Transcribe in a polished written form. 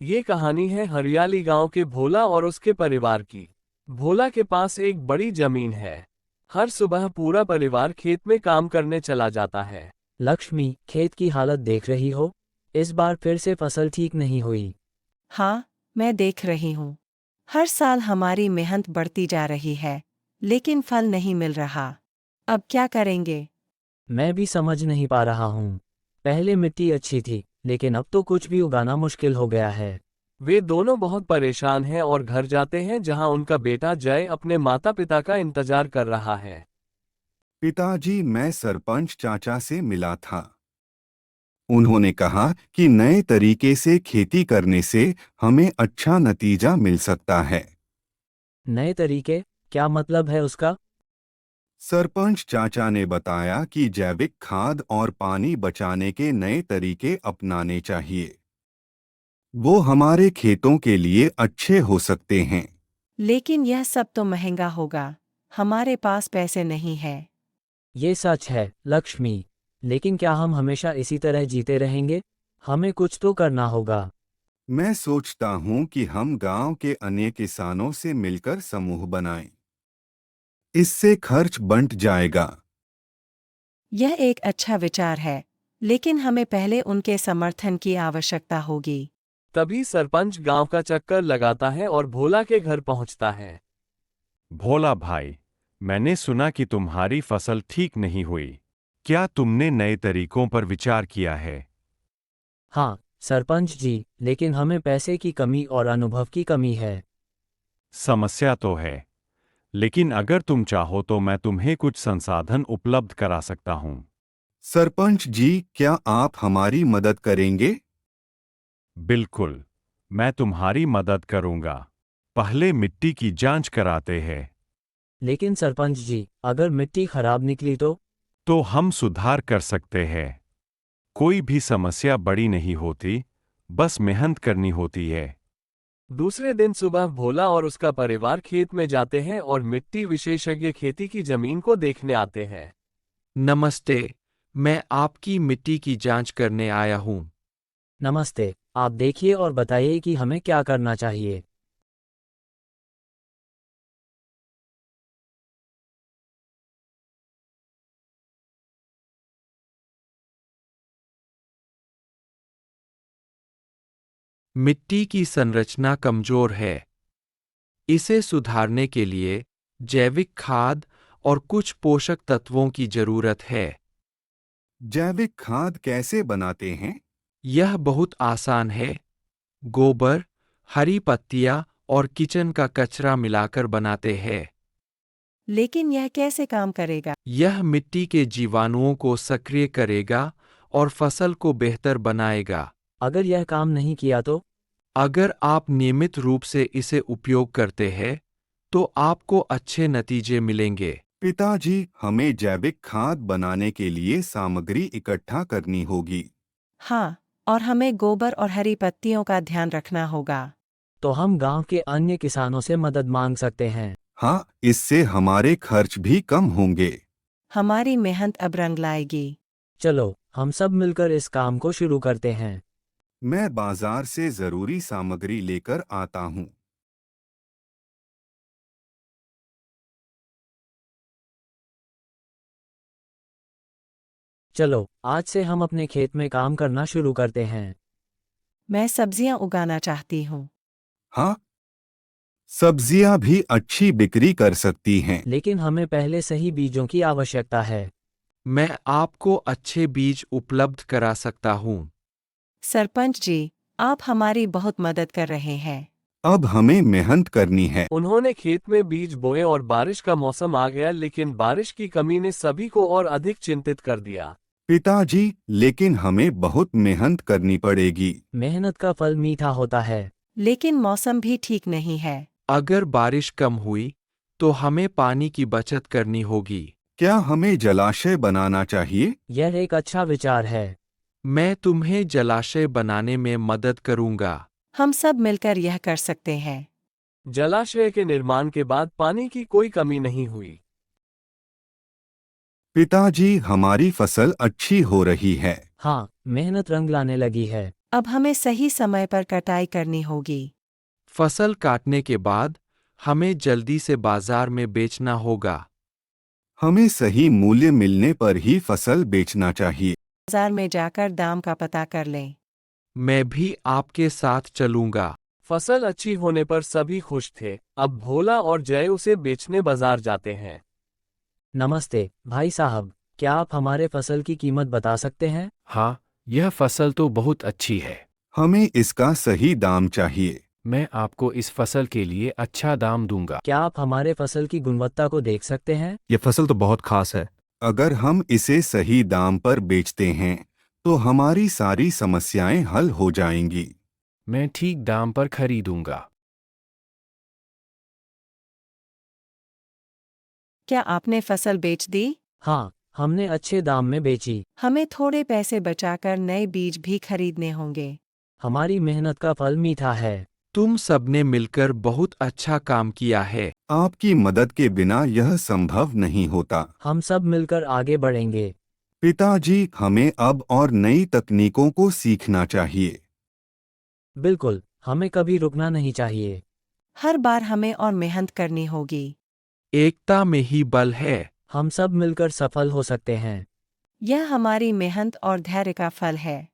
ये कहानी है हरियाली गांव के भोला और उसके परिवार की। भोला के पास एक बड़ी जमीन है। हर सुबह पूरा परिवार खेत में काम करने चला जाता है। लक्ष्मी, खेत की हालत देख रही हो? इस बार फिर से फसल ठीक नहीं हुई। हाँ, मैं देख रही हूँ। हर साल हमारी मेहनत बढ़ती जा रही है, लेकिन फल नहीं मिल रहा। अब क्या करेंगे? मैं भी समझ नहीं पा रहा हूँ। पहले मिट्टी अच्छी थी, लेकिन अब तो कुछ भी उगाना मुश्किल हो गया है। वे दोनों बहुत परेशान हैं और घर जाते हैं जहां उनका बेटा जय अपने माता पिता का इंतजार कर रहा है। पिताजी, मैं सरपंच चाचा से मिला था। उन्होंने कहा कि नए तरीके से खेती करने से हमें अच्छा नतीजा मिल सकता है। नए तरीके? क्या मतलब है उसका? सरपंच चाचा ने बताया कि जैविक खाद और पानी बचाने के नए तरीके अपनाने चाहिए। वो हमारे खेतों के लिए अच्छे हो सकते हैं। लेकिन यह सब तो महंगा होगा। हमारे पास पैसे नहीं है। ये सच है, लक्ष्मी। लेकिन क्या हम हमेशा इसी तरह जीते रहेंगे? हमें कुछ तो करना होगा। मैं सोचता हूँ कि हम गांव के अन्य किसानों से मिलकर समूह बनाएं। इससे खर्च बंट जाएगा। यह एक अच्छा विचार है, लेकिन हमें पहले उनके समर्थन की आवश्यकता होगी। तभी सरपंच गांव का चक्कर लगाता है और भोला के घर पहुंचता है। भोला भाई, मैंने सुना कि तुम्हारी फसल ठीक नहीं हुई। क्या तुमने नए तरीकों पर विचार किया है? हाँ सरपंच जी, लेकिन हमें पैसे की कमी और अनुभव की कमी है। समस्या तो है, लेकिन अगर तुम चाहो तो मैं तुम्हें कुछ संसाधन उपलब्ध करा सकता हूं। सरपंच जी, क्या आप हमारी मदद करेंगे? बिल्कुल, मैं तुम्हारी मदद करूंगा। पहले मिट्टी की जांच कराते हैं। लेकिन सरपंच जी, अगर मिट्टी खराब निकली तो हम सुधार कर सकते हैं। कोई भी समस्या बड़ी नहीं होती, बस मेहनत करनी होती है। दूसरे दिन सुबह भोला और उसका परिवार खेत में जाते हैं और मिट्टी विशेषज्ञ खेती की जमीन को देखने आते हैं। नमस्ते, मैं आपकी मिट्टी की जांच करने आया हूँ। नमस्ते, आप देखिए और बताइए कि हमें क्या करना चाहिए। मिट्टी की संरचना कमजोर है। इसे सुधारने के लिए जैविक खाद और कुछ पोषक तत्वों की जरूरत है। जैविक खाद कैसे बनाते हैं? यह बहुत आसान है। गोबर, हरी पत्तियां और किचन का कचरा मिलाकर बनाते हैं। लेकिन यह कैसे काम करेगा? यह मिट्टी के जीवाणुओं को सक्रिय करेगा और फसल को बेहतर बनाएगा। अगर यह काम नहीं किया तो? अगर आप नियमित रूप से इसे उपयोग करते हैं, तो आपको अच्छे नतीजे मिलेंगे। पिताजी, हमें जैविक खाद बनाने के लिए सामग्री इकट्ठा करनी होगी। हाँ, और हमें गोबर और हरी पत्तियों का ध्यान रखना होगा। तो हम गांव के अन्य किसानों से मदद मांग सकते हैं। हाँ, इससे हमारे खर्च भी कम होंगे। हमारी मेहनत अब रंग लाएगी। चलो, हम सब मिलकर इस काम को शुरू करते हैं। मैं बाजार से जरूरी सामग्री लेकर आता हूँ। चलो, आज से हम अपने खेत में काम करना शुरू करते हैं। मैं सब्जियां उगाना चाहती हूँ। हाँ, सब्जियां भी अच्छी बिक्री कर सकती हैं। लेकिन हमें पहले सही बीजों की आवश्यकता है। मैं आपको अच्छे बीज उपलब्ध करा सकता हूँ। सरपंच जी, आप हमारी बहुत मदद कर रहे हैं। अब हमें मेहनत करनी है। उन्होंने खेत में बीज बोए और बारिश का मौसम आ गया, लेकिन बारिश की कमी ने सभी को और अधिक चिंतित कर दिया। पिताजी, लेकिन हमें बहुत मेहनत करनी पड़ेगी। मेहनत का फल मीठा होता है। लेकिन मौसम भी ठीक नहीं है। अगर बारिश कम हुई, तो हमें पानी की बचत करनी होगी। क्या हमें जलाशय बनाना चाहिए? यह एक अच्छा विचार है। मैं तुम्हें जलाशय बनाने में मदद करूंगा। हम सब मिलकर यह कर सकते हैं। जलाशय के निर्माण के बाद पानी की कोई कमी नहीं हुई। पिताजी, हमारी फसल अच्छी हो रही है। हाँ, मेहनत रंग लाने लगी है। अब हमें सही समय पर कटाई करनी होगी। फसल काटने के बाद हमें जल्दी से बाजार में बेचना होगा। हमें सही मूल्य मिलने पर ही फसल बेचना चाहिए। बाजार में जाकर दाम का पता कर लें। मैं भी आपके साथ चलूंगा। फसल अच्छी होने पर सभी खुश थे। अब भोला और जय उसे बेचने बाजार जाते हैं। नमस्ते भाई साहब, क्या आप हमारे फसल की कीमत बता सकते हैं? हाँ, यह फसल तो बहुत अच्छी है। हमें इसका सही दाम चाहिए। मैं आपको इस फसल के लिए अच्छा दाम दूंगा। क्या आप हमारे फसल की गुणवत्ता को देख सकते हैं? यह फसल तो बहुत खास है। अगर हम इसे सही दाम पर बेचते हैं तो हमारी सारी समस्याएं हल हो जाएंगी। मैं ठीक दाम पर खरीदूंगा। क्या आपने फसल बेच दी? हाँ, हमने अच्छे दाम में बेची। हमें थोड़े पैसे बचाकर नए बीज भी खरीदने होंगे। हमारी मेहनत का फल मीठा है। तुम सबने मिलकर बहुत अच्छा काम किया है। आपकी मदद के बिना यह संभव नहीं होता। हम सब मिलकर आगे बढ़ेंगे। पिताजी, हमें अब और नई तकनीकों को सीखना चाहिए। बिल्कुल, हमें कभी रुकना नहीं चाहिए। हर बार हमें और मेहनत करनी होगी। एकता में ही बल है। हम सब मिलकर सफल हो सकते हैं। यह हमारी मेहनत और धैर्य का फल है।